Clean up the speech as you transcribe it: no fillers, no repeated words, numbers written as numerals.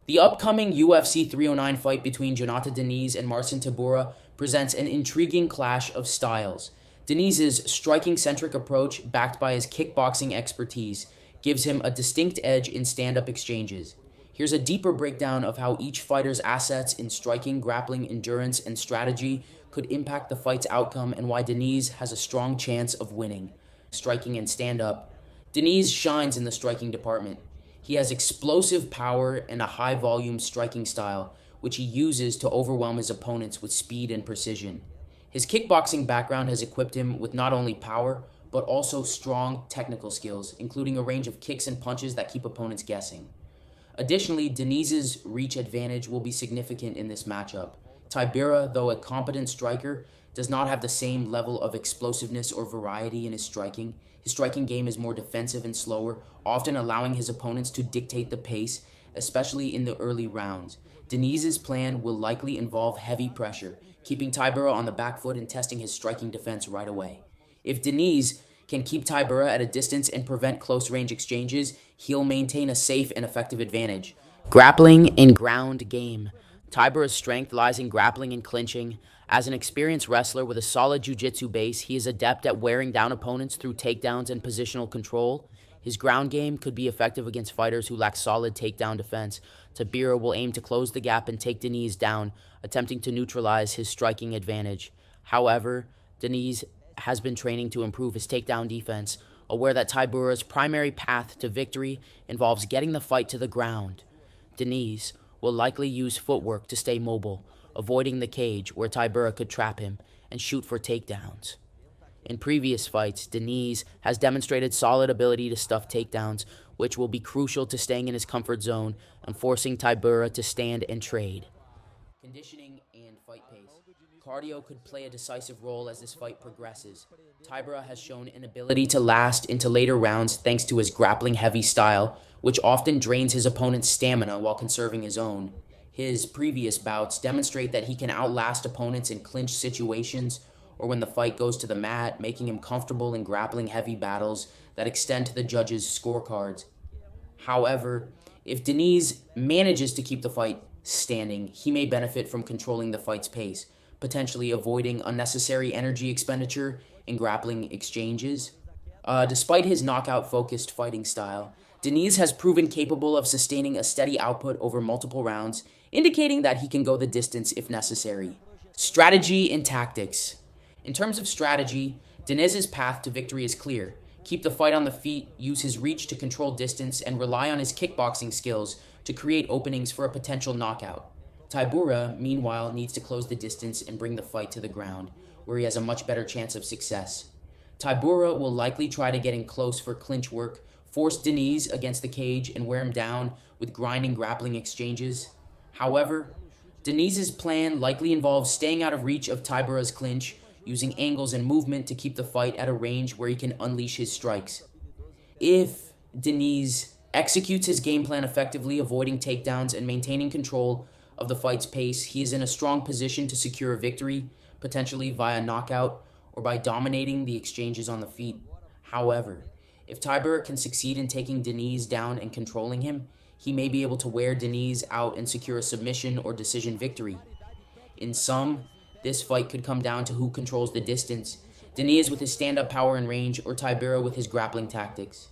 The upcoming UFC 309 fight between Jhonata Diniz and Marcin Tybura presents an intriguing clash of styles. Diniz's striking-centric approach, backed by his kickboxing expertise, gives him a distinct edge in stand-up exchanges. Here's a deeper breakdown of how each fighter's assets in striking, grappling, endurance, and strategy could impact the fight's outcome and why Diniz has a strong chance of winning. Striking and stand-up. Diniz shines in the striking department. He has explosive power and a high volume striking style, which he uses to overwhelm his opponents with speed and precision. His kickboxing background has equipped him with not only power, but also strong technical skills, including a range of kicks and punches that keep opponents guessing. Additionally, Diniz's reach advantage will be significant in this matchup. Tybura, though a competent striker, does not have the same level of explosiveness or variety in his striking. His striking game is more defensive and slower, often allowing his opponents to dictate the pace, especially in the early rounds. Diniz's plan will likely involve heavy pressure, keeping Tybura on the back foot and testing his striking defense right away. If Diniz can keep Tybura at a distance and prevent close-range exchanges, he'll maintain a safe and effective advantage. Grappling and ground game. Tybura's strength lies in grappling and clinching. As an experienced wrestler with a solid jiu-jitsu base, he is adept at wearing down opponents through takedowns and positional control. His ground game could be effective against fighters who lack solid takedown defense. Tybura will aim to close the gap and take Diniz down, attempting to neutralize his striking advantage. However, Diniz has been training to improve his takedown defense, aware that Tybura's primary path to victory involves getting the fight to the ground. Diniz will likely use footwork to stay mobile, avoiding the cage where Tybura could trap him and shoot for takedowns. In previous fights, Diniz has demonstrated solid ability to stuff takedowns, which will be crucial to staying in his comfort zone and forcing Tybura to stand and trade. Conditioning and fight pace. Cardio could play a decisive role as this fight progresses. Tybura has shown an ability to last into later rounds thanks to his grappling-heavy style, which often drains his opponent's stamina while conserving his own. His previous bouts demonstrate that he can outlast opponents in clinch situations or when the fight goes to the mat, making him comfortable in grappling-heavy battles that extend to the judges' scorecards. However, if Diniz manages to keep the fight standing, he may benefit from controlling the fight's pace, potentially avoiding unnecessary energy expenditure in grappling exchanges. Despite his knockout-focused fighting style, Diniz has proven capable of sustaining a steady output over multiple rounds, indicating that he can go the distance if necessary. Strategy and tactics. In terms of strategy, Diniz's path to victory is clear. Keep the fight on the feet, use his reach to control distance, and rely on his kickboxing skills to create openings for a potential knockout. Tybura, meanwhile, needs to close the distance and bring the fight to the ground, where he has a much better chance of success. Tybura will likely try to get in close for clinch work, force Diniz against the cage, and wear him down with grinding grappling exchanges. However, Diniz's plan likely involves staying out of reach of Tybura's clinch, using angles and movement to keep the fight at a range where he can unleash his strikes. If Diniz executes his game plan effectively, avoiding takedowns and maintaining control of the fight's pace, he is in a strong position to secure a victory, potentially via knockout or by dominating the exchanges on the feet. However, if Tybura can succeed in taking Diniz down and controlling him, he may be able to wear Diniz out and secure a submission or decision victory. In sum, this fight could come down to who controls the distance, Diniz with his stand-up power and range, or Tybura with his grappling tactics.